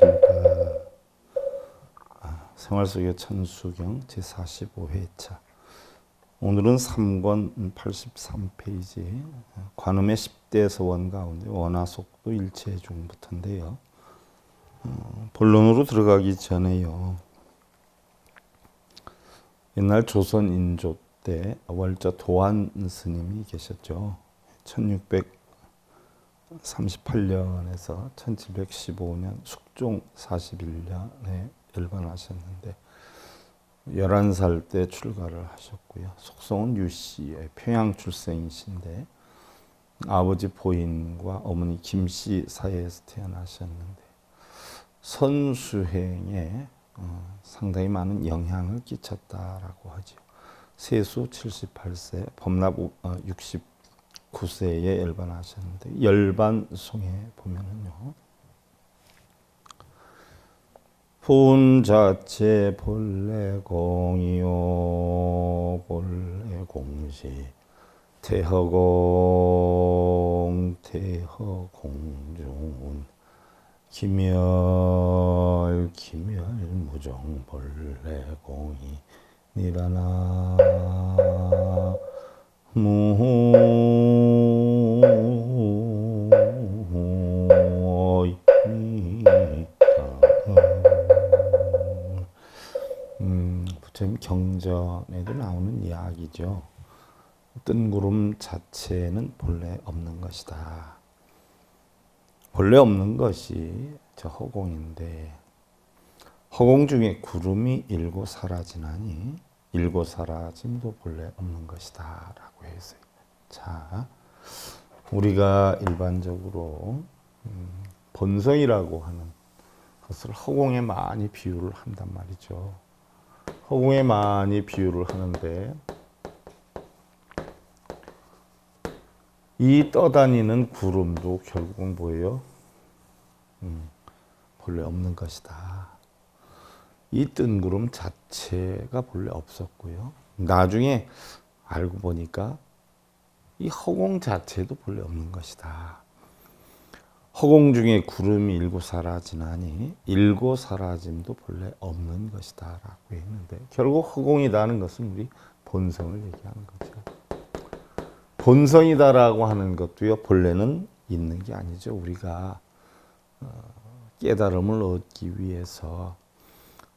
안녕하십니까. 생활 속의 천수경 제45회차. 오늘은 3권 83페이지 관음의 10대 서원 가운데 원화속도 일체 중부터인데요. 본론으로 들어가기 전에요. 옛날 조선 인조 때 월자 도안 스님이 계셨죠. 1638년에서 1715년 숙종 41년에 열반하셨는데 11살 때 출가를 하셨고요. 속성은 유씨의 평양 출생이신데 아버지 보인과 어머니 김씨 사이에서 태어나셨는데 선수행에 상당히 많은 영향을 끼쳤다라고 하죠. 세수 78세, 법납 69세에 열반하셨는데 열반송에 보면은요. 본자체 본래 공이요 본래 공시 태허공 태허공중 기멸 무정 본래 공이 니라나 부처님 경전에도 나오는 이야기죠. 뜬구름 자체는 본래 없는 것이다. 본래 없는 것이 저 허공인데 허공 중에 구름이 일고 사라지나니 일고 사라짐도 본래 없는 것이다 라고 해서 자 우리가 일반적으로 본성이라고 하는 것을 허공에 많이 비유를 한단 말이죠. 허공에 많이 비유를 하는데 이 떠다니는 구름도 결국은 뭐예요? 본래 없는 것이다. 이 뜬 구름 자체가 본래 없었고요. 나중에 알고 보니까 이 허공 자체도 본래 없는 것이다. 허공 중에 구름이 일고 사라지나니 일고 사라짐도 본래 없는 것이다 라고 했는데 결국 허공이라는 것은 우리 본성을 얘기하는 거죠. 본성이다라고 하는 것도요 본래는 있는 게 아니죠. 우리가 깨달음을 얻기 위해서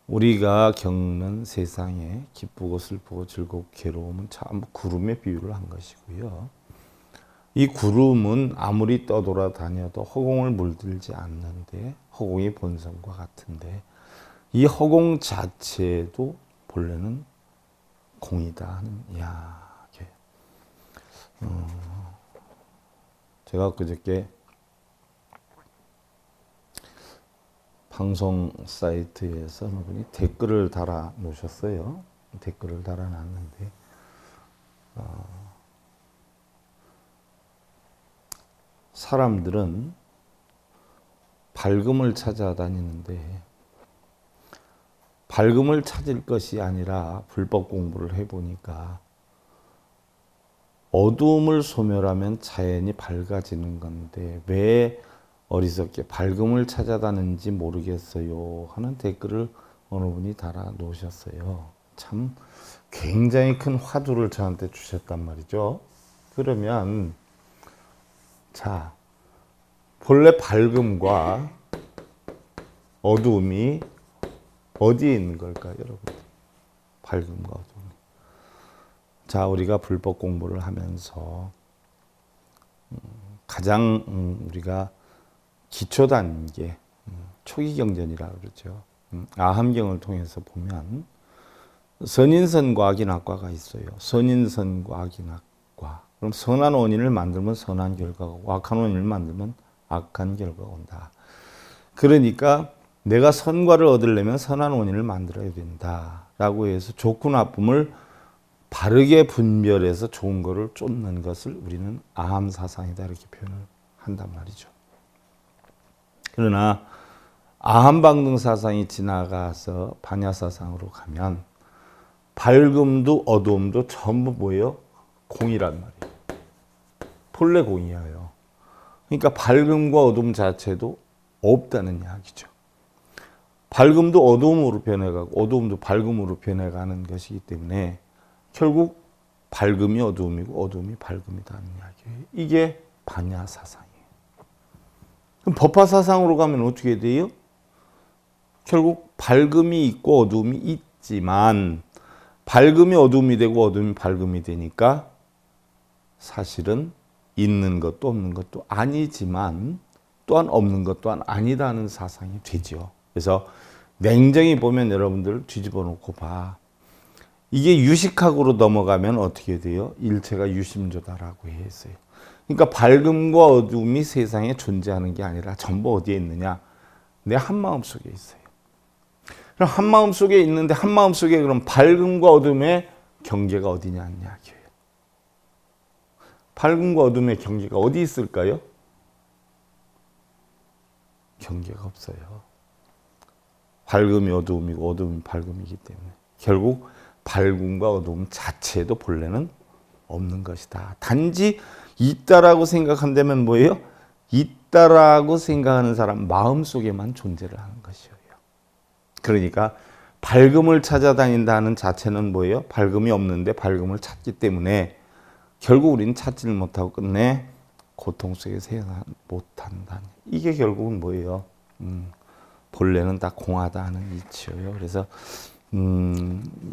우리가 겪는 세상에 기쁘고 슬프고 즐겁고 괴로움은 참 구름에 비유를 한 것이고요. 이 구름은 아무리 떠돌아다녀도 허공을 물들지 않는데 허공이 본성과 같은데 이 허공 자체도 본래는 공이다 하는 이야기. 제가 그저께 방송 사이트에서 어느 분이 댓글을 달아 놓으셨어요. 댓글을 달아 놨는데 사람들은 밝음을 찾아다니는데 밝음을 찾을 것이 아니라 불법 공부를 해보니까 어두움을 소멸하면 자연이 밝아지는 건데 왜 어리석게 밝음을 찾아다니는지 모르겠어요 하는 댓글을 어느 분이 달아 놓으셨어요. 참 굉장히 큰 화두를 저한테 주셨단 말이죠. 그러면 자 본래 밝음과 어두움이 어디에 있는 걸까요, 여러분? 밝음과 어두움. 자, 우리가 불법 공부를 하면서 가장 우리가 기초 단계, 초기 경전이라고 그러죠. 아함경을 통해서 보면 선인선과 악인악과가 있어요. 선인선과 악인악과. 그럼 선한 원인을 만들면 선한 결과가 오고 악한 원인을 만들면 악한 결과가 온다. 그러니까 내가 선과를 얻으려면 선한 원인을 만들어야 된다라고 해서 좋고 나쁨을 바르게 분별해서 좋은 거를 쫓는 것을 우리는 아함사상이다 이렇게 표현을 한단 말이죠. 그러나 아함방등사상이 지나가서 반야사상으로 가면 밝음도 어두움도 전부 뭐예요? 공이란 말이에요. 본래 공이에요. 그러니까 밝음과 어둠 자체도 없다는 이야기죠. 밝음도 어두움으로 변해가고 어두움도 밝음으로 변해가는 것이기 때문에 결국 밝음이 어두움이고 어두움이 밝음이다는 이야기예요. 이게 반야 사상이에요. 그럼 법화 사상으로 가면 어떻게 돼요? 결국 밝음이 있고 어두움이 있지만 밝음이 어두움이 되고 어두움이 밝음이 되니까 사실은 있는 것도 없는 것도 아니지만 또한 없는 것 또한 아니다는 사상이 되죠. 그래서 냉정히 보면 여러분들 뒤집어 놓고 봐. 이게 유식학으로 넘어가면 어떻게 돼요? 일체가 유심조다라고 했어요. 그러니까 밝음과 어두움이 세상에 존재하는 게 아니라 전부 어디에 있느냐? 내 한마음 속에 있어요. 그럼 한마음 속에 있는데 한마음 속에 그럼 밝음과 어둠의 경계가 어디냐는 이야기예요. 밝음과 어둠의 경계가 어디 있을까요? 경계가 없어요. 밝음이 어두움이고 어두움이 밝음이기 때문에 결국 밝음과 어두움 자체도 본래는 없는 것이다. 단지 있다라고 생각한다면 뭐예요? 있다라고 생각하는 사람 마음속에만 존재를 하는 것이에요. 그러니까 밝음을 찾아다닌다는 자체는 뭐예요? 밝음이 없는데 밝음을 찾기 때문에 결국 우리는 찾지를 못하고 끝내 고통 속에서 해야 못한다는. 이게 결국은 뭐예요? 본래는 다 공하다 하는 이치예요. 그래서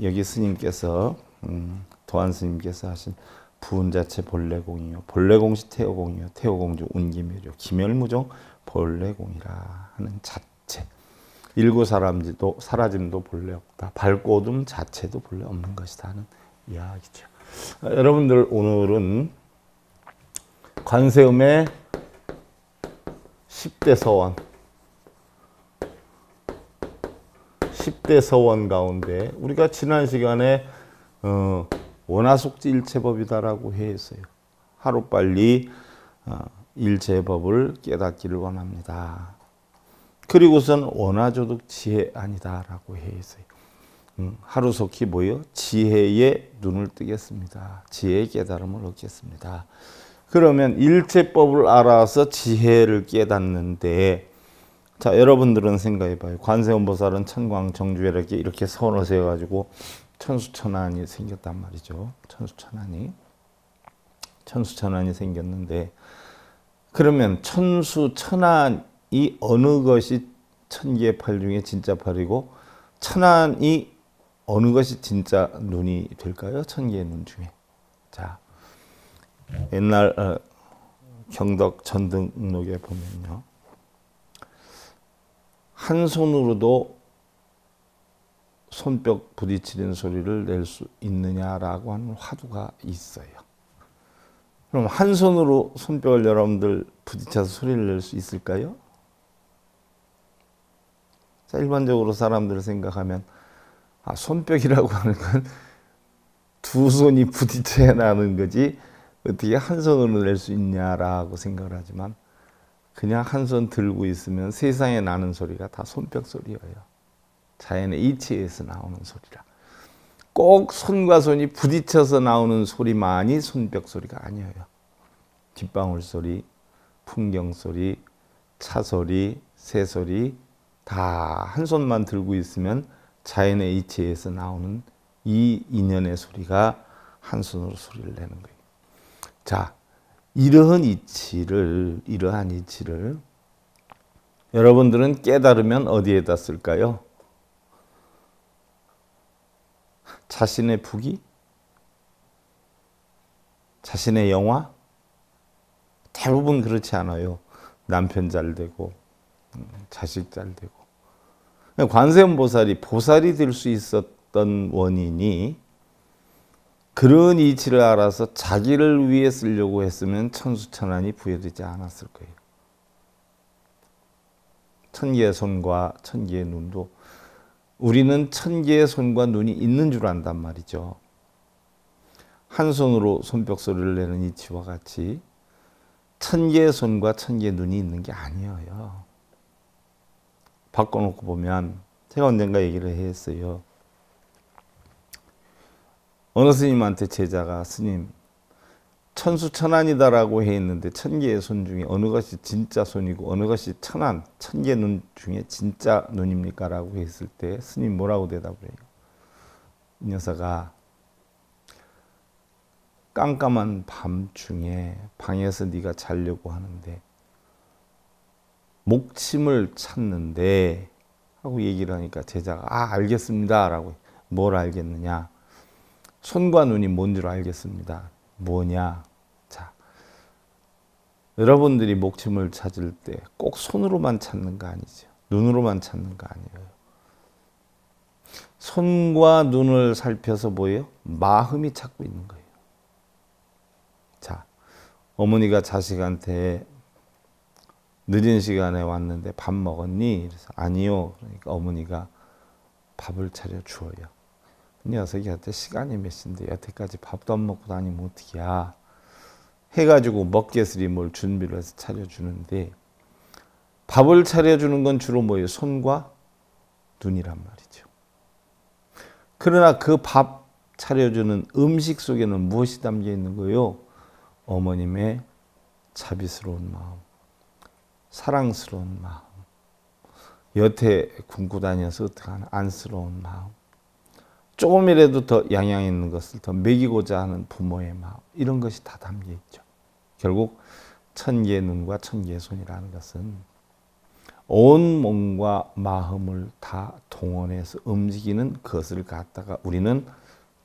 여기 스님께서 도안 스님께서 하신 부운자체 본래공이요 본래공시 태어공이요 태어공주 운기묘죠 기멸무종 본래공이라 하는 자체. 일고 사라짐도 본래 없다. 밝고 어둠 자체도 본래 없는 것이다 하는 이야기죠. 여러분들 오늘은 관세음의 10대 서원 10대 서원 가운데 우리가 지난 시간에 원하속지 일체법이다라고 했어요. 하루빨리 일체법을 깨닫기를 원합니다. 그리고선 원하조득 지혜 아니다라고 했어요. 하루속히 뭐요? 지혜의 눈을 뜨겠습니다. 지혜의 깨달음을 얻겠습니다. 그러면 일체법을 알아서 지혜를 깨닫는데, 자 여러분들은 생각해봐요. 관세음보살은 천광정주회라게 이렇게 선을 세워가지고 천수천안이 생겼단 말이죠. 천수천안이 생겼는데, 그러면 천수천안이 어느 것이 천기의 팔 중에 진짜 팔이고 천안이 어느 것이 진짜 눈이 될까요? 천기의 눈 중에. 자, 옛날 경덕 전등록에 보면요, 한 손으로도 손뼉 부딪히는 소리를 낼 수 있느냐라고 하는 화두가 있어요. 그럼 한 손으로 손뼉을 여러분들 부딪혀서 소리를 낼 수 있을까요? 자, 일반적으로 사람들을 생각하면 손뼉이라고 하는 건 두 손이 부딪혀야 나는 거지 어떻게 한 손으로 낼 수 있냐라고 생각을 하지만, 그냥 한 손 들고 있으면 세상에 나는 소리가 다 손뼉 소리예요. 자연의 이치에서 나오는 소리라. 꼭 손과 손이 부딪혀서 나오는 소리만이 손뼉 소리가 아니에요. 빗방울 소리, 풍경 소리, 차 소리, 새 소리 다 한 손만 들고 있으면 자연의 이치에서 나오는 이 인연의 소리가 한 손으로 소리를 내는 거예요. 자, 이러한 이치를 여러분들은 깨달으면 어디에다 쓸까요? 자신의 부귀? 자신의 영화? 대부분 그렇지 않아요. 남편 잘 되고 자식 잘 되고. 관세음보살이 보살이 될 수 있었던 원인이 그런 이치를 알아서 자기를 위해 쓰려고 했으면 천수천안이 부여되지 않았을 거예요. 천개의 손과 천개의 눈도 우리는 천개의 손과 눈이 있는 줄 안단 말이죠. 한 손으로 손뼉 소리를 내는 이치와 같이 천개의 손과 천개의 눈이 있는 게 아니에요. 바꿔놓고 보면, 제가 언젠가 얘기를 했어요. 어느 스님한테 제자가, 스님, 천수천안이다라고 해 있는데 천개의 손 중에 어느 것이 진짜 손이고 어느 것이 천안, 천개 눈 중에 진짜 눈입니까? 라고 했을 때 스님 뭐라고 대답을 해요? 이 녀석아, 깜깜한 밤중에 방에서 네가 자려고 하는데 목침을 찾는데 하고 얘기를 하니까 제자가 알겠습니다 라고. 뭘 알겠느냐? 손과 눈이 뭔 줄 알겠습니다. 뭐냐? 자, 여러분들이 목침을 찾을 때 꼭 손으로만 찾는 거 아니죠. 눈으로만 찾는 거 아니에요. 손과 눈을 살펴서 뭐예요? 마음이 찾고 있는 거예요. 자, 어머니가 자식한테 늦은 시간에 왔는데 밥 먹었니? 그래서 아니요. 그러니까 어머니가 밥을 차려 주어요. 이 녀석이한테 시간이 몇 시인데 여태까지 밥도 안 먹고 다니면 어떡이야. 해가지고 먹겠으리 뭘 준비를 해서 차려주는데 밥을 차려주는 건 주로 뭐예요? 손과 눈이란 말이죠. 그러나 그 밥 차려주는 음식 속에는 무엇이 담겨 있는 거예요? 어머님의 자비스러운 마음, 사랑스러운 마음, 여태 굶고 다녀서 어떡하나 안쓰러운 마음, 조금이라도 더 양양 있는 것을 더 먹이고자 하는 부모의 마음, 이런 것이 다 담겨 있죠. 결국 천개의 눈과 천개의 손이라는 것은 온 몸과 마음을 다 동원해서 움직이는 것을 갖다가 우리는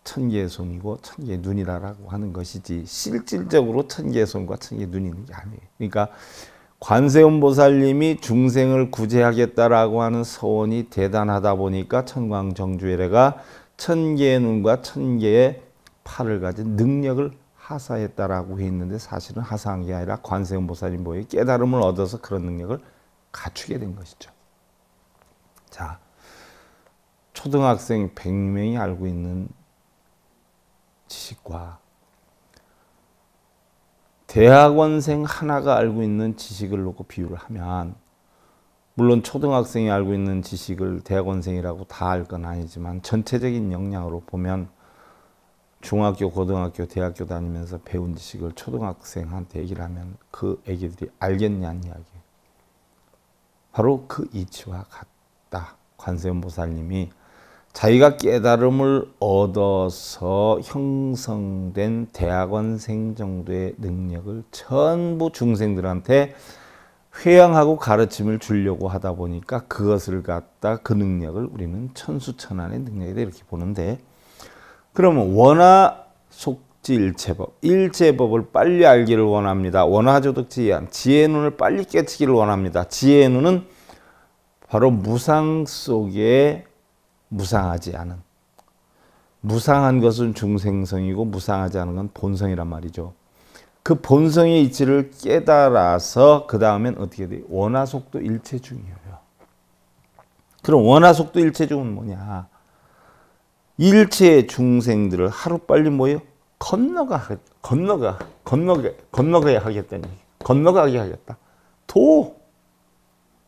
천개의 손이고 천개의 눈이라고 하는 것이지 실질적으로 천개의 손과 천개의 눈이 있는 게 아니에요. 그러니까 관세음 보살님이 중생을 구제하겠다라고 하는 서원이 대단하다 보니까 천광정주회례가 천개의 눈과 천개의 팔을 가진 능력을 하사했다라고 했는데 사실은 하사한 게 아니라 관세음 보살님 보의 깨달음을 얻어서 그런 능력을 갖추게 된 것이죠. 자, 초등학생 100명이 알고 있는 지식과 대학원생 하나가 알고 있는 지식을 놓고 비유를 하면, 물론 초등학생이 알고 있는 지식을 대학원생이라고 다 알 건 아니지만 전체적인 역량으로 보면 중학교, 고등학교, 대학교 다니면서 배운 지식을 초등학생한테 얘기를 하면 그 애기들이 알겠냐는 이야기예요. 바로 그 이치와 같다. 관세음 보살님이 자기가 깨달음을 얻어서 형성된 대학원생 정도의 능력을 전부 중생들한테 회양하고 가르침을 주려고 하다 보니까 그것을 갖다 그 능력을 우리는 천수천안의 능력이다 이렇게 보는데, 그러면 원하속지 일체법, 일체법을 빨리 알기를 원합니다. 원하조득지한 지혜의 눈을 빨리 깨치기를 원합니다. 지혜의 눈은 바로 무상 속에 무상하지 않은, 무상한 것은 중생성이고 무상하지 않은 건 본성이란 말이죠. 그 본성의 이치를 깨달아서 그 다음엔 어떻게 돼요? 원하속도 일체중이에요. 그럼 원하속도 일체중은 뭐냐? 일체의 중생들을 하루빨리 뭐예요? 건너가야 하겠다는 얘기. 건너가게 하겠다.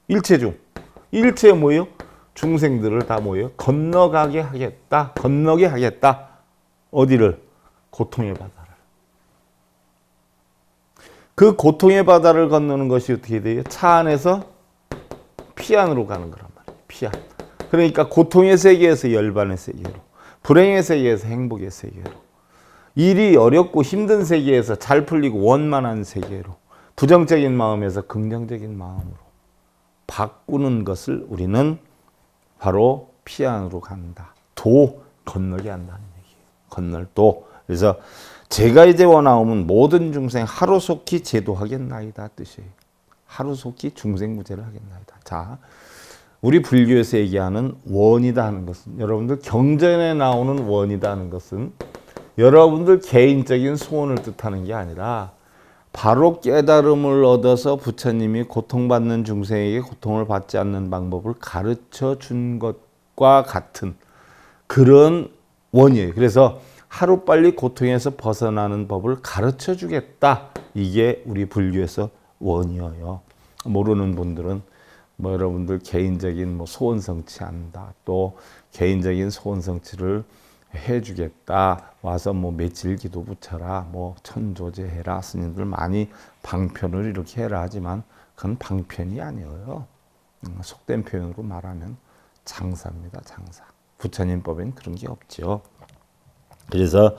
일체중. 일체에 뭐예요? 중생들을 다 뭐예요? 건너가게 하겠다. 건너게 하겠다. 어디를? 고통의 바다를. 그 고통의 바다를 건너는 것이 어떻게 돼요? 차 안에서 피 안으로 가는 거란 말이에요. 피 안. 그러니까 고통의 세계에서 열반의 세계로, 불행의 세계에서 행복의 세계로, 일이 어렵고 힘든 세계에서 잘 풀리고 원만한 세계로, 부정적인 마음에서 긍정적인 마음으로 바꾸는 것을 우리는 바로 피 안으로 간다. 건너게 한다는 얘기예요. 건널 도. 그래서 제가 이제 원하오면 모든 중생 하루속히 제도하겠나이다 뜻이에요. 하루속히 중생구제를 하겠나이다. 자, 우리 불교에서 얘기하는 원이다 하는 것은, 여러분들 경전에 나오는 원이다 하는 것은 여러분들 개인적인 소원을 뜻하는 게 아니라 바로 깨달음을 얻어서 부처님이 고통받는 중생에게 고통을 받지 않는 방법을 가르쳐 준 것과 같은 그런 원이에요. 그래서 하루빨리 고통에서 벗어나는 법을 가르쳐 주겠다. 이게 우리 불교에서 원이에요. 모르는 분들은 여러분들 개인적인 소원 성취한다. 또 개인적인 소원 성취를 해주겠다. 와서 뭐 며칠 기도 붙여라. 뭐 천조제 해라. 스님들 많이 방편을 이렇게 해라 하지만 그건 방편이 아니에요. 속된 표현으로 말하면 장사입니다. 장사. 부처님법엔 그런 게 없죠. 그래서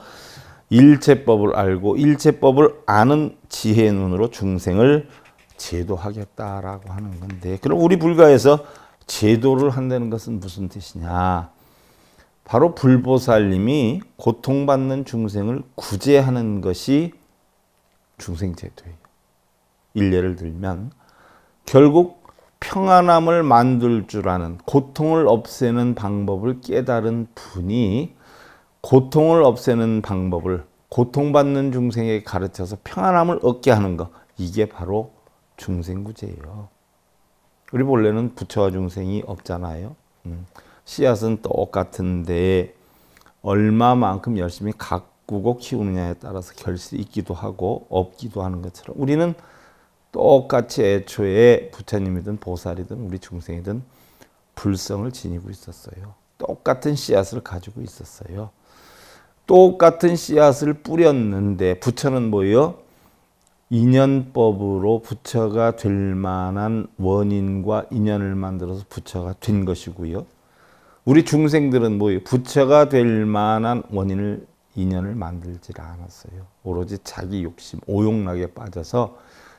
일체법을 알고 일체법을 아는 지혜의 눈으로 중생을 제도하겠다라고 하는 건데, 그럼 우리 불가에서 제도를 한다는 것은 무슨 뜻이냐? 바로 불보살님이 고통받는 중생을 구제하는 것이 중생제도예요. 일례를 들면 결국 평안함을 만들 줄 아는, 고통을 없애는 방법을 깨달은 분이 고통을 없애는 방법을 고통받는 중생에게 가르쳐서 평안함을 얻게 하는 것, 이게 바로 중생구제예요. 우리 본래는 부처와 중생이 없잖아요. 씨앗은 똑같은데 얼마만큼 열심히 가꾸고 키우느냐에 따라서 결실이 있기도 하고 없기도 하는 것처럼 우리는 똑같이 애초에 부처님이든 보살이든 우리 중생이든 불성을 지니고 있었어요. 똑같은 씨앗을 가지고 있었어요. 똑같은 씨앗을 뿌렸는데 부처는 뭐예요? 인연법으로 부처가 될 만한 원인과 인연을 만들어서 부처가 된 것이고요. 우리 중생들은 뭐예요? 부처가 될 만한 원인을, 인연을 만들지 않았어요. 오로지 자기 욕심, 오욕락에 빠져서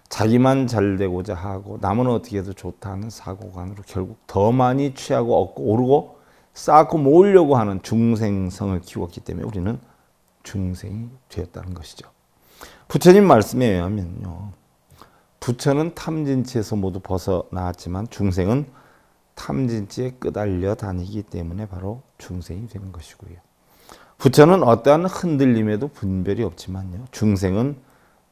자기만 잘 되고자 하고 남은 어떻게 해도 좋다 하는 사고관으로 결국 더 많이 취하고 얻고 오르고 쌓고 모으려고 하는 중생성을 키웠기 때문에 우리는 중생이 되었다는 것이죠. 부처님 말씀에 의하면요, 부처는 탐진치에서 모두 벗어나왔지만 중생은 탐진치에 끄달려 다니기 때문에 바로 중생이 되는 것이고요. 부처는 어떠한 흔들림에도 분별이 없지만요, 중생은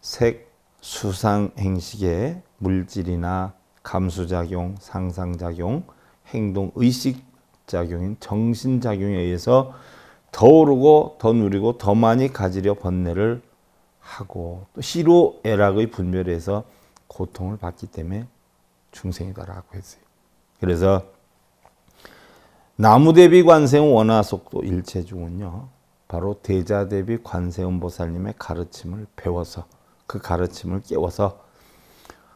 색, 수상, 행식의 물질이나 감수작용, 상상작용, 행동, 의식작용인 정신작용에 의해서 더 오르고 더 누리고 더 많이 가지려 번뇌를 하고 또 시로 애락의 분별에서 고통을 받기 때문에 중생이다라고 했어요. 그래서 나무대비 관세음 원화속도 일체중은요, 바로 대자대비 관세음 보살님의 가르침을 배워서 그 가르침을 깨워서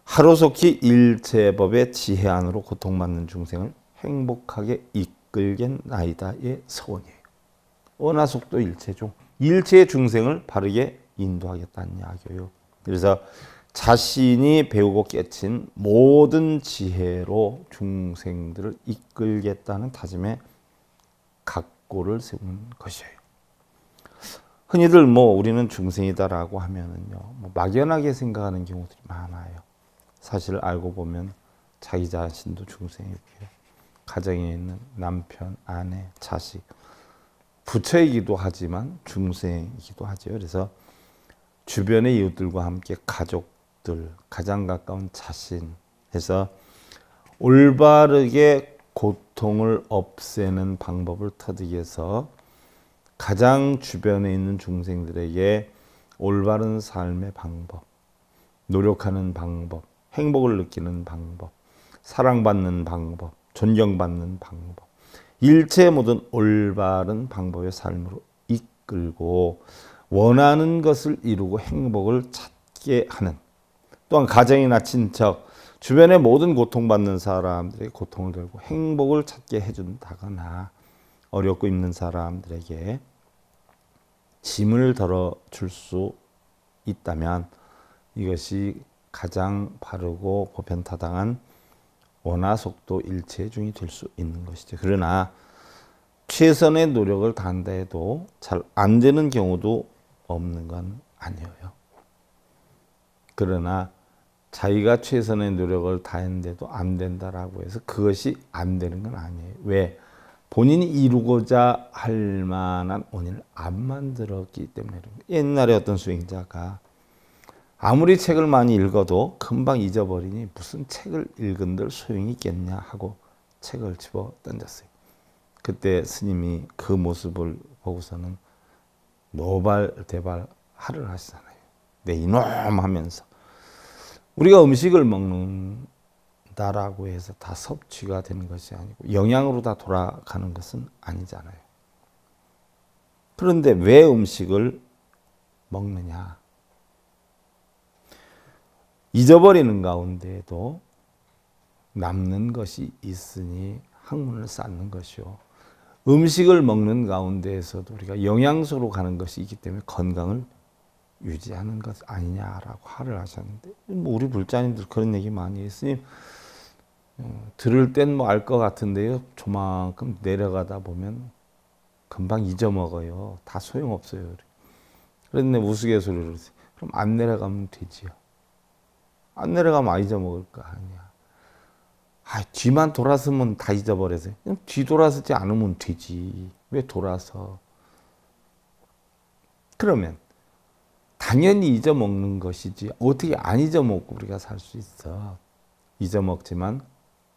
하루속히 일체법의 지혜 안으로 고통받는 중생을 행복하게 이끌겠나이다의 서원이에요. 원화속도 일체중, 일체의 중생을 바르게 인도하겠다는 이야기예요. 그래서 자신이 배우고 깨친 모든 지혜로 중생들을 이끌겠다는 다짐에 각고를 세우는 것이에요. 흔히들 뭐 우리는 중생이다라고 하면은요, 뭐 막연하게 생각하는 경우들이 많아요. 사실 알고 보면 자기 자신도 중생이고요. 가정에 있는 남편, 아내, 자식, 부처이기도 하지만 중생이기도 하죠. 그래서 주변의 이웃들과 함께 가족들, 가장 가까운 자신 해서 올바르게 고통을 없애는 방법을 터득 해서 가장 주변에 있는 중생들에게 올바른 삶의 방법, 노력하는 방법, 행복을 느끼는 방법, 사랑받는 방법, 존경받는 방법, 일체의 모든 올바른 방법의 삶으로 이끌고 원하는 것을 이루고 행복을 찾게 하는, 또한 가정이나 친척, 주변의 모든 고통받는 사람들의 고통을 덜고 행복을 찾게 해준다거나 어렵고 힘든 사람들에게 짐을 덜어줄 수 있다면 이것이 가장 바르고 보편타당한 원화속도 일체중이 될 수 있는 것이죠. 그러나 최선의 노력을 다한다 해도 잘 안 되는 경우도 없는 건 아니에요. 그러나 자기가 최선의 노력을 다했는데도 안 된다라고 해서 그것이 안 되는 건 아니에요. 왜? 본인이 이루고자 할 만한 원인을 안 만들었기 때문에. 옛날에 어떤 수행자가 아무리 책을 많이 읽어도 금방 잊어버리니 무슨 책을 읽은들 소용이 있겠냐 하고 책을 집어 던졌어요. 그때 스님이 그 모습을 보고서는 노발대발하를 하시잖아요. 내 이놈 하면서. 우리가 음식을 먹는다라고 해서 다 섭취가 되는 것이 아니고 영양으로 다 돌아가는 것은 아니잖아요. 그런데 왜 음식을 먹느냐? 잊어버리는 가운데에도 남는 것이 있으니 학문을 쌓는 것이요. 음식을 먹는 가운데에서도 우리가 영양소로 가는 것이 있기 때문에 건강을 유지하는 것 아니냐라고 화를 하셨는데, 뭐 우리 불자님들 그런 얘기 많이 했으니 들을 땐 뭐 알 것 같은데요. 조만큼 내려가다 보면 금방 잊어먹어요. 다 소용없어요. 그런데 우스갯소리로 그러세요. 그럼 안 내려가면 되지요. 안 내려가면 안 잊어먹을 거 아니야. 뒤만 돌아서면 다 잊어버려서. 그럼 뒤 돌아서지 않으면 되지. 왜 돌아서? 그러면 당연히 잊어먹는 것이지 어떻게 안 잊어먹고 우리가 살 수 있어. 잊어먹지만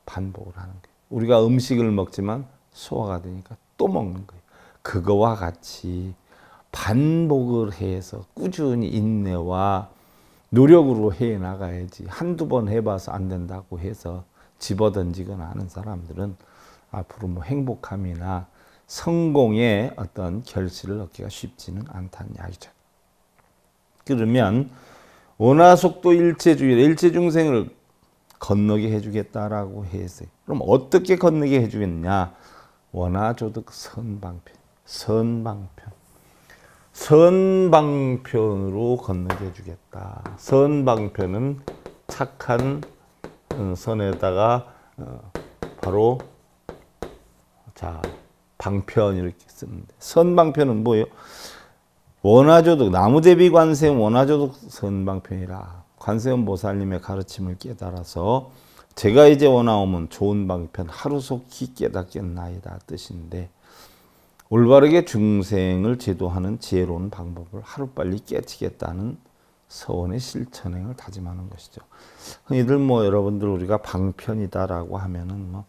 반복을 하는 거예요. 우리가 음식을 먹지만 소화가 되니까 또 먹는 거예요. 그거와 같이 반복을 해서 꾸준히 인내와 노력으로 해 나가야지. 한두 번 해봐서 안 된다고 해서 집어던지거나 하는 사람들은 앞으로 뭐 행복함이나 성공의 어떤 결실을 얻기가 쉽지는 않다는 이야기죠. 그러면 원화속도 일체주의, 일체중생을 건너게 해주겠다라고 했어요. 그럼 어떻게 건너게 해주겠냐? 원화조득 선방편, 선방편으로 건너게 해주겠다. 선방편은 착한 선에다가 바로 방편 이렇게 쓰는데, 선방편은 뭐예요? 원화조득, 나무대비 관세음 원화조득 선방편이라. 관세음 보살님의 가르침을 깨달아서 제가 이제 원하오면 좋은 방편 하루속히 깨닫겠나이다 뜻인데, 올바르게 중생을 제도하는 지혜로운 방법을 하루빨리 깨치겠다는 서원의 실천행을 다짐하는 것이죠. 흔히들 뭐 여러분들 우리가 방편이다라고 하면은 뭐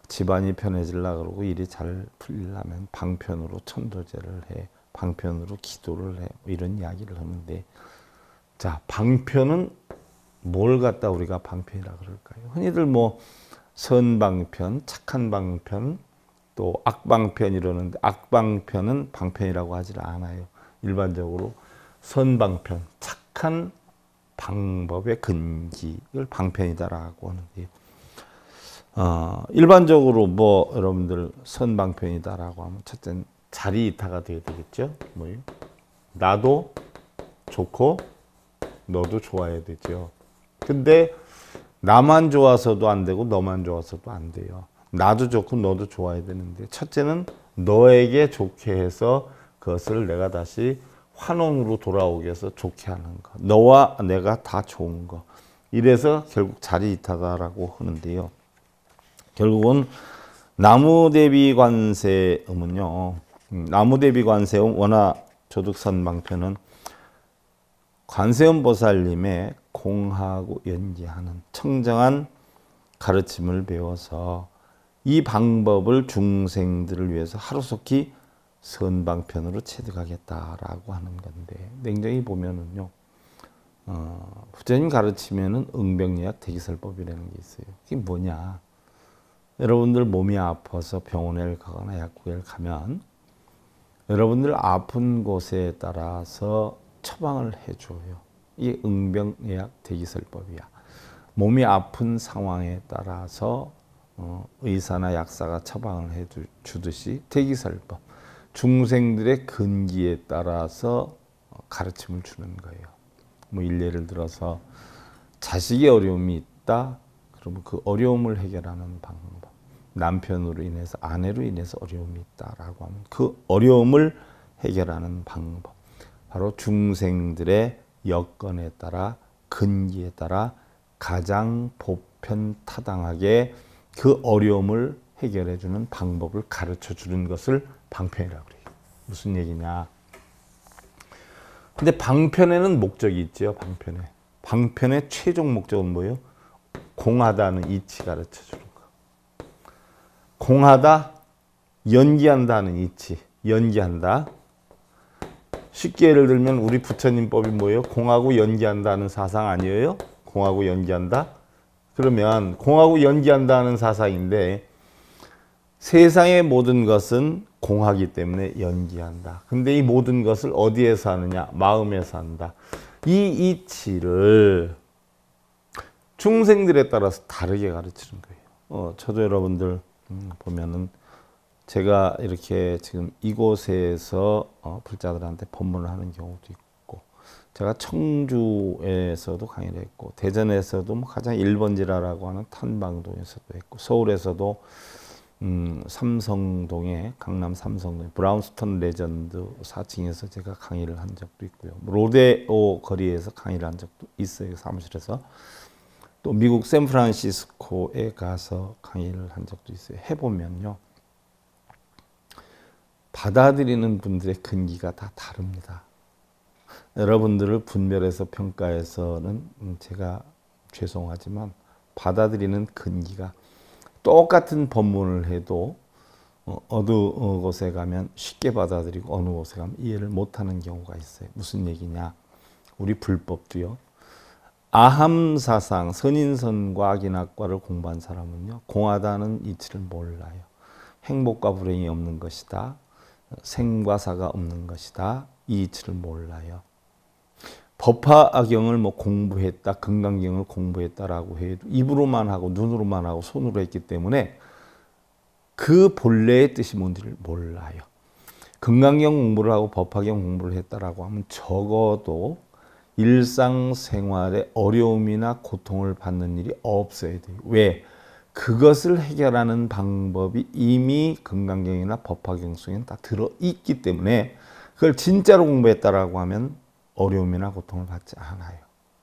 집안이 편해지려고 그러고 일이 잘 풀리려면 방편으로 천도제를 해, 방편으로 기도를 해, 뭐 이런 이야기를 하는데, 자, 방편은 뭘 갖다 우리가 방편이라 그럴까요? 흔히들 뭐 선방편, 착한 방편, 또 악방편 이러는데, 악방편은 방편이라고 하질 않아요. 일반적으로 선방편, 착한 방법의 근기를 방편이다라고 하는데요. 일반적으로 뭐 여러분들 선방편이다라고 하면 첫째는 자리이타가 되어야 되겠죠. 뭐예요? 나도 좋고 너도 좋아야 되죠. 근데 나만 좋아서도 안 되고 너만 좋아서도 안 돼요. 나도 좋고 너도 좋아야 되는데, 첫째는 너에게 좋게 해서 그것을 내가 다시 환원으로 돌아오게 해서 좋게 하는 거. 너와 내가 다 좋은 거. 이래서 결국 자리이타다라고 하는데요. 결국은 나무대비관세음은요. 나무대비관세음 원화조득선방편은 관세음 보살님의 공하고 연기하는 청정한 가르침을 배워서 이 방법을 중생들을 위해서 하루속히 선방편으로 체득하겠다라고 하는 건데, 냉정히 보면은요, 부처님 가르치면은 응병예약 대기설법이라는 게 있어요. 이게 뭐냐? 여러분들 몸이 아파서 병원에 가거나 약국에 가면 여러분들 아픈 곳에 따라서 처방을 해줘요. 이게 응병예약 대기설법이야. 몸이 아픈 상황에 따라서 의사나 약사가 처방을 해주듯이 대기설법, 중생들의 근기에 따라서 가르침을 주는 거예요. 뭐 일례를 들어서 자식이 어려움이 있다. 그러면 그 어려움을 해결하는 방법. 남편으로 인해서, 아내로 인해서 어려움이 있다라고 하면 그 어려움을 해결하는 방법. 바로 중생들의 여건에 따라, 근기에 따라 가장 보편타당하게 그 어려움을 해결해 주는 방법을 가르쳐 주는 것을 방편이라고 그래요. 무슨 얘기냐? 근데 방편에는 목적이 있죠. 방편의 최종 목적은 뭐예요? 공하다는 이치 가르쳐 주는 거. 공하다, 연기한다는 이치. 연기한다. 쉽게 예를 들면 우리 부처님법이 뭐예요? 공하고 연기한다는 사상 아니에요? 공하고 연기한다. 그러면 공하고 연기한다는 사상인데, 세상의 모든 것은 공하기 때문에 연기한다. 근데 이 모든 것을 어디에서 하느냐? 마음에서 한다. 이 이치를 중생들에 따라서 다르게 가르치는 거예요. 저도 여러분들 보면은 제가 이렇게 지금 이곳에서 불자들한테 법문을 하는 경우도 있고, 제가 청주에서도 강의를 했고, 대전에서도 뭐 가장 1번지라라고 하는 탄방동에서도 했고, 서울에서도 삼성동에, 강남 삼성동에 브라운스톤 레전드 4층에서 제가 강의를 한 적도 있고요. 로데오 거리에서 강의를 한 적도 있어요, 사무실에서. 또 미국 샌프란시스코에 가서 강의를 한 적도 있어요. 해보면요, 받아들이는 분들의 근기가 다 다릅니다. 여러분들을 분별해서 평가해서는 제가 죄송하지만 받아들이는 근기가 똑같은 법문을 해도 어느 곳에 가면 쉽게 받아들이고 어느 곳에 가면 이해를 못하는 경우가 있어요. 무슨 얘기냐? 우리 불법도요. 아함사상, 선인선과 악인학과를 공부한 사람은요, 공하다는 이치를 몰라요. 행복과 불행이 없는 것이다. 생과 사가 없는 것이다. 이 이치를 몰라요. 법화경을 뭐 공부했다, 금강경을 공부했다라고 해도 입으로만 하고 눈으로만 하고 손으로 했기 때문에 그 본래의 뜻이 뭔지를 몰라요. 금강경 공부를 하고 법화경 공부를 했다라고 하면 적어도 일상생활에 어려움이나 고통을 받는 일이 없어야 돼요. 왜? 그것을 해결하는 방법이 이미 금강경이나 법화경 속에는 다 들어있기 때문에 그걸 진짜로 공부했다라고 하면 어려움이나 고통을 받지 않아요.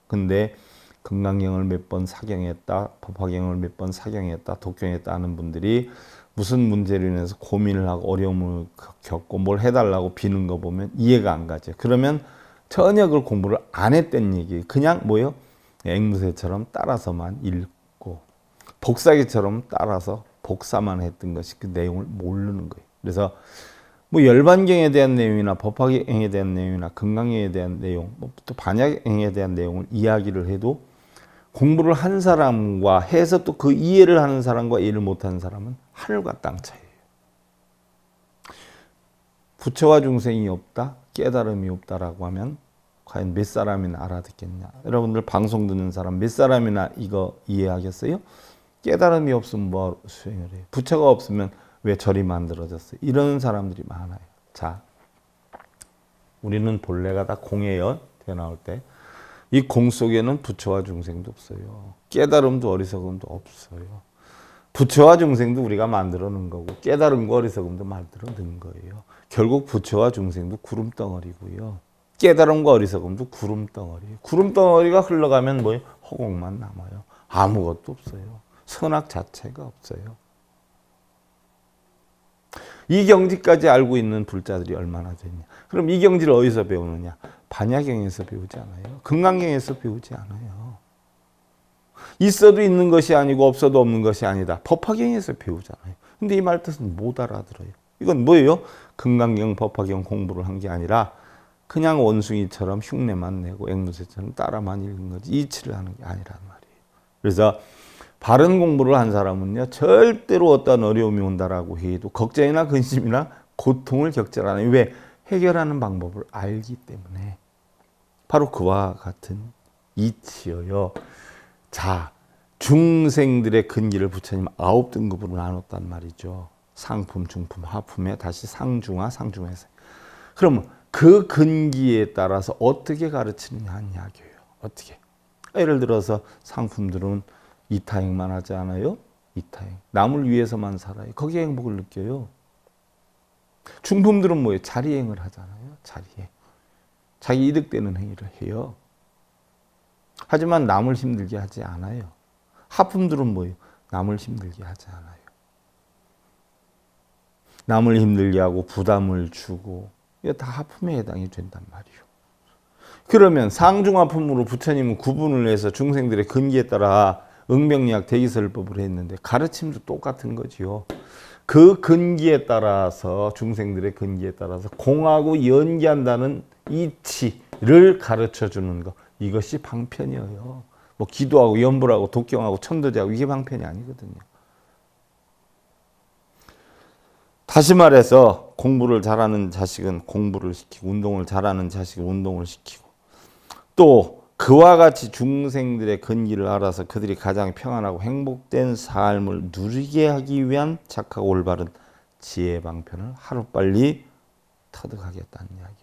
근데 금강경을 몇 번 사경했다, 법화경을 몇 번 사경했다, 독경했다 하는 분들이 무슨 문제로 인해서 고민을 하고 어려움을 겪고 뭘 해달라고 비는 거 보면 이해가 안 가죠. 그러면 전혀 그걸 공부를 안 했다는 얘기예요. 그냥 뭐요? 앵무새처럼 따라서만 읽고 복사기처럼 따라서 복사만 했던 것이 그 내용을 모르는 거예요. 그래서 뭐 열반경에 대한 내용이나 법화경에 대한 내용이나 금강경에 대한 내용, 또 반야경에 대한 내용을 이야기를 해도 공부를 한 사람과 해서 또 그 이해를 하는 사람과 이해를 못하는 사람은 하늘과 땅 차이예요. 부처와 중생이 없다, 깨달음이 없다라고 하면 과연 몇 사람이나 알아듣겠냐? 여러분들 방송 듣는 사람 몇 사람이나 이거 이해하겠어요? 깨달음이 없으면 뭐 수행을 해요? 부처가 없으면 왜 절이 만들어졌어요? 이런 사람들이 많아요. 자, 우리는 본래가 다 공예요. 태어나올 때. 이 공 속에는 부처와 중생도 없어요. 깨달음도 어리석음도 없어요. 부처와 중생도 우리가 만들어 놓은 거고 깨달음과 어리석음도 만들어 놓은 거예요. 결국 부처와 중생도 구름덩어리고요. 깨달음과 어리석음도 구름덩어리예요. 구름덩어리가 흘러가면 뭐예요? 허공만 남아요. 아무것도 없어요. 선악 자체가 없어요. 이 경지까지 알고 있는 불자들이 얼마나 되냐. 그럼 이 경지를 어디서 배우느냐? 반야경에서 배우지 않아요. 금강경에서 배우지 않아요. 있어도 있는 것이 아니고 없어도 없는 것이 아니다. 법화경에서 배우잖아요. 근데 이 말 뜻은 못 알아들어요. 이건 뭐예요? 금강경, 법화경 공부를 한 게 아니라 그냥 원숭이처럼 흉내만 내고 앵무새처럼 따라만 읽는 거지 이치를 하는 게 아니란 말이에요. 그래서 바른 공부를 한 사람은요, 절대로 어떤 어려움이 온다라고 해도 걱정이나 근심이나 고통을 겪지 않아요. 왜? 해결하는 방법을 알기 때문에. 바로 그와 같은 이치여요. 자, 중생들의 근기를 부처님 9등급으로 나눴단 말이죠. 상품, 중품, 하품에 다시 상중하, 상중하에서. 그럼 그 근기에 따라서 어떻게 가르치느냐 하는 이야기예요. 어떻게? 예를 들어서 상품들은 이타행만 하지 않아요? 이타행. 남을 위해서만 살아요. 거기에 행복을 느껴요. 중품들은 뭐예요? 자리행을 하잖아요. 자리행. 자기 이득되는 행위를 해요. 하지만 남을 힘들게 하지 않아요. 하품들은 뭐예요? 남을 힘들게 하지 않아요. 남을 힘들게 하고 부담을 주고 이거 다 하품에 해당이 된단 말이에요. 그러면 상중하품으로 부처님은 구분을 해서 중생들의 근기에 따라 응명리학 대기설법을 했는데 가르침도 똑같은 거지요. 그 근기에 따라서 중생들의 근기에 따라서 공하고 연기한다는 이치를 가르쳐 주는 것. 이것이 방편이에요. 뭐 기도하고 연불하고 독경하고 천도제하고 이게 방편이 아니거든요. 다시 말해서 공부를 잘하는 자식은 공부를 시키고 운동을 잘하는 자식은 운동을 시키고 또 그와 같이 중생들의 근기를 알아서 그들이 가장 평안하고 행복된 삶을 누리게 하기 위한 착하고 올바른 지혜 방편을 하루빨리 터득하겠다는 이야기.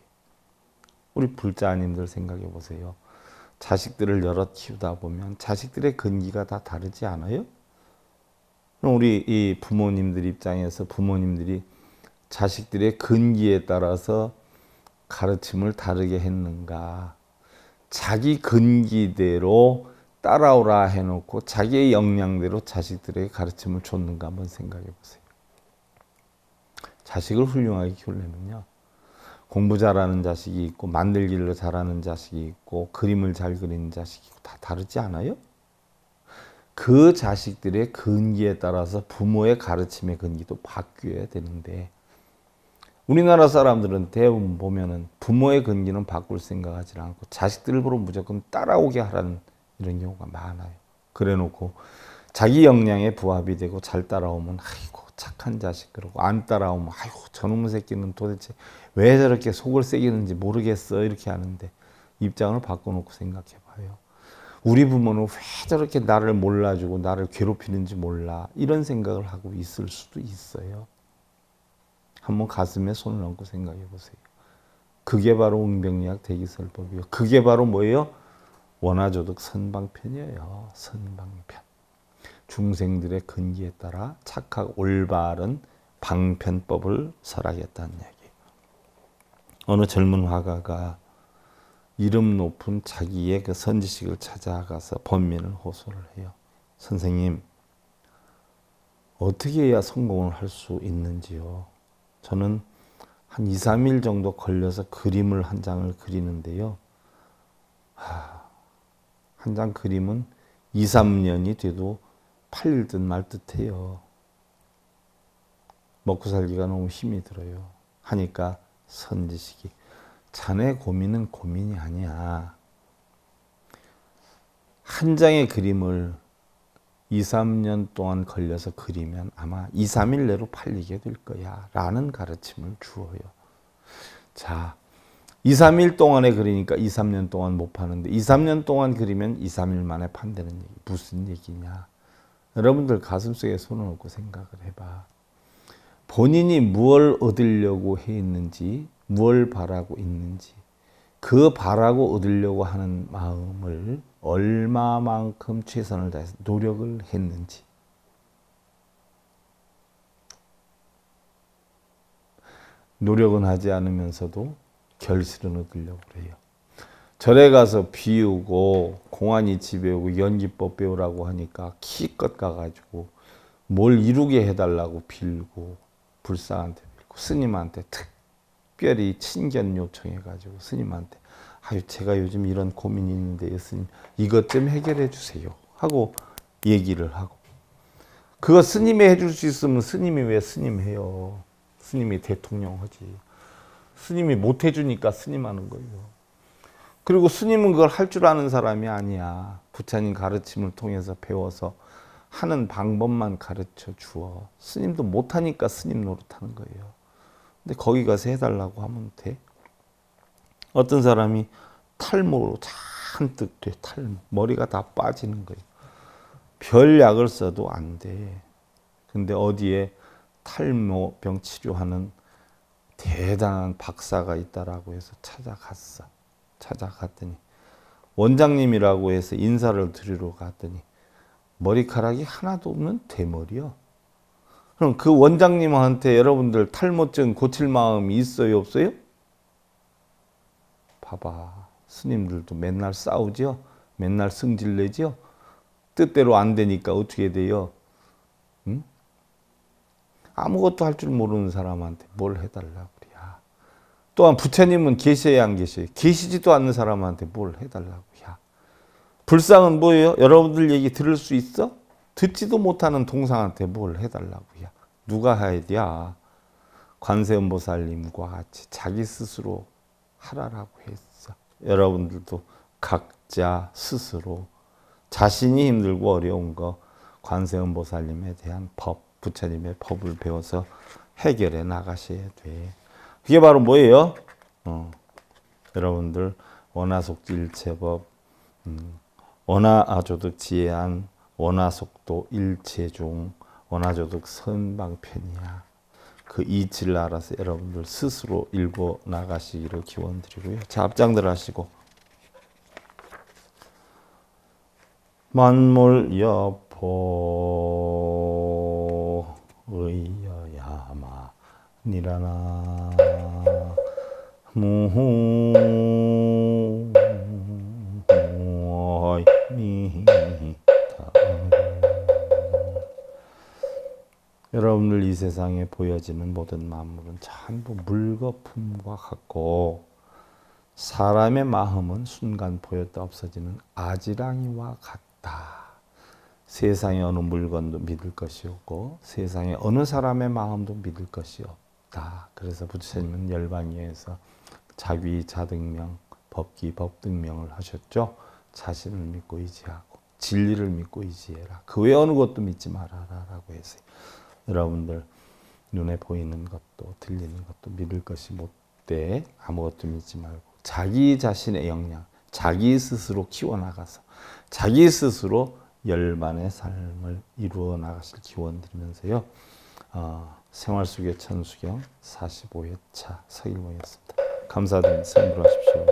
우리 불자님들 생각해 보세요. 자식들을 여럿 키우다 보면 자식들의 근기가 다 다르지 않아요? 그럼 우리 이 부모님들 입장에서 부모님들이 자식들의 근기에 따라서 가르침을 다르게 했는가? 자기 근기대로 따라오라 해놓고 자기의 역량대로 자식들에게 가르침을 줬는가 한번 생각해 보세요. 자식을 훌륭하게 키우려면요. 공부 잘하는 자식이 있고 만들기를 잘하는 자식이 있고 그림을 잘 그리는 자식이 있고 다 다르지 않아요? 그 자식들의 근기에 따라서 부모의 가르침의 근기도 바뀌어야 되는데 우리나라 사람들은 대부분 보면은 부모의 근기는 바꿀 생각하지 않고 자식들을 보러 무조건 따라오게 하라는 이런 경우가 많아요. 그래 놓고 자기 역량에 부합이 되고 잘 따라오면 아이고 착한 자식 그러고 안 따라오면 아이고 저놈의 새끼는 도대체 왜 저렇게 속을 새기는지 모르겠어 이렇게 하는데 입장을 바꿔놓고 생각해 봐요. 우리 부모는 왜 저렇게 나를 몰라주고 나를 괴롭히는지 몰라 이런 생각을 하고 있을 수도 있어요. 한번 가슴에 손을 얹고 생각해 보세요. 그게 바로 응병리학 대기설법이요. 그게 바로 뭐예요? 원하조득 선방편이에요. 선방편. 중생들의 근기에 따라 착하고 올바른 방편법을 설하겠다는 얘기예요. 어느 젊은 화가가 이름 높은 자기의 그 선지식을 찾아가서 번민을 호소를 해요. 선생님, 어떻게 해야 성공을 할 수 있는지요? 저는 한 2, 3일 정도 걸려서 그림을 한 장을 그리는데요. 한 장 그림은 2, 3년이 돼도 팔릴 듯 말 듯해요. 먹고 살기가 너무 힘이 들어요. 하니까 선지식이 자네 고민은 고민이 아니야. 한 장의 그림을 2, 3년 동안 걸려서 그리면 아마 2, 3일 내로 팔리게 될 거야 라는 가르침을 주어요. 자, 2, 3일 동안에 그리니까 2, 3년 동안 못 파는데 2, 3년 동안 그리면 2, 3일 만에 판다는 얘기. 무슨 얘기냐. 여러분들 가슴속에 손을 얹고 생각을 해봐. 본인이 무엇을 얻으려고 해 있는지 무엇을 바라고 있는지 그 바라고 얻으려고 하는 마음을 얼마만큼 최선을 다해서 노력을 했는지 노력은 하지 않으면서도 결실은 얻으려고 해요. 절에 가서 비우고 공안이 집에 오고 연기법 배우라고 하니까 기껏 가가지고 뭘 이루게 해달라고 빌고 불상한테 빌고 스님한테 특별히 친견 요청해가지고 스님한테 아유 제가 요즘 이런 고민이 있는데요 스님 이것 좀 해결해 주세요 하고 얘기를 하고 그거 스님이 해줄 수 있으면 스님이 왜 스님 해요. 스님이 대통령 하지. 스님이 못 해주니까 스님 하는 거예요. 그리고 스님은 그걸 할 줄 아는 사람이 아니야. 부처님 가르침을 통해서 배워서 하는 방법만 가르쳐 주어. 스님도 못하니까 스님 노릇하는 거예요. 근데 거기 가서 해달라고 하면 돼? 어떤 사람이 탈모로 잔뜩 돼. 머리가 다 빠지는 거예요. 별 약을 써도 안 돼. 근데 어디에 탈모병 치료하는 대단한 박사가 있다라고 해서 찾아갔어. 찾아갔더니 원장님이라고 해서 인사를 드리러 갔더니 머리카락이 하나도 없는 대머리요. 그럼 그 원장님한테 여러분들 탈모증 고칠 마음이 있어요, 없어요? 봐봐. 스님들도 맨날 싸우죠? 맨날 승질내죠? 뜻대로 안 되니까 어떻게 돼요? 응? 아무것도 할 줄 모르는 사람한테 뭘 해달라고 그래. 또한 부처님은 계셔야 안 계셔요? 계시지도 않는 사람한테 뭘 해달라고. 야. 불상은 뭐예요? 여러분들 얘기 들을 수 있어? 듣지도 못하는 동상한테 뭘 해달라고. 야. 누가 해야 돼? 관세음보살님과 같이 자기 스스로 하라라고 했어. 여러분들도 각자 스스로 자신이 힘들고 어려운 거 관세음보살님에 대한 법, 부처님의 법을 배워서 해결해 나가셔야 돼. 그게 바로 뭐예요? 여러분들 원하속지일체법, 원하조득 지혜한, 원하속도 일체중, 원하조득 선방편이야. 그 이치를 알아서 여러분들 스스로 읽어 나가시기를 기원드리고요. 자, 앞장들 하시고. 만물 여포 의여야마 니라나 무호이미타. 여러분들 이 세상에 보여지는 모든 만물은 전부 물거품과 같고 사람의 마음은 순간 보였다 없어지는 아지랑이와 같다. 세상의 어느 물건도 믿을 것이 없고 세상의 어느 사람의 마음도 믿을 것이 없다. 그래서 부처님은 열반위에서 자귀 자등명, 법기 법등명을 하셨죠. 자신을 믿고 의지하고 진리를 믿고 의지해라. 그 외 어느 것도 믿지 말아라 라고 했어요. 여러분들 눈에 보이는 것도 들리는 것도 믿을 것이 못돼. 아무것도 믿지 말고 자기 자신의 역량, 자기 스스로 키워나가서 자기 스스로 열반의 삶을 이루어 나가실 기원드리면서요. 생활 속의 천수경 45회차 서일모였습니다. 감사드립니다. 선물하십시오.